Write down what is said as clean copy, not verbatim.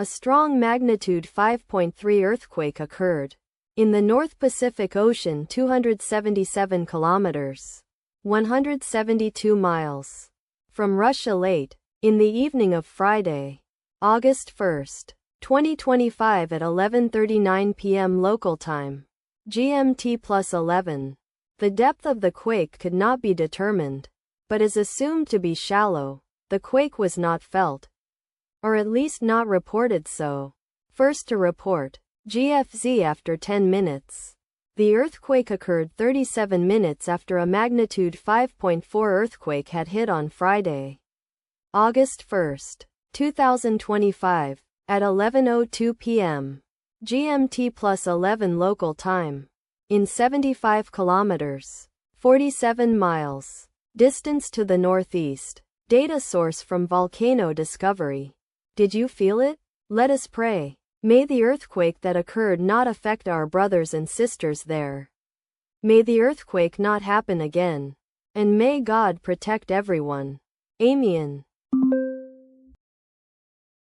A strong magnitude 5.3 earthquake occurred in the North Pacific Ocean, 277 kilometers, 172 miles from Russia late in the evening of Friday, August 1, 2025 at 11:39 p.m. local time, GMT +11. The depth of the quake could not be determined, but is assumed to be shallow. The quake was not felt, or at least not reported so. First to report, GFZ after 10 minutes. The earthquake occurred 37 minutes after a magnitude 5.4 earthquake had hit on Friday, August 1, 2025, at 11:02 p.m. GMT +11 local time, in 75 kilometers, 47 miles, distance to the northeast. Data source from Volcano Discovery. Did you feel it? Let us pray. May the earthquake that occurred not affect our brothers and sisters there. May the earthquake not happen again. And may God protect everyone. Amen.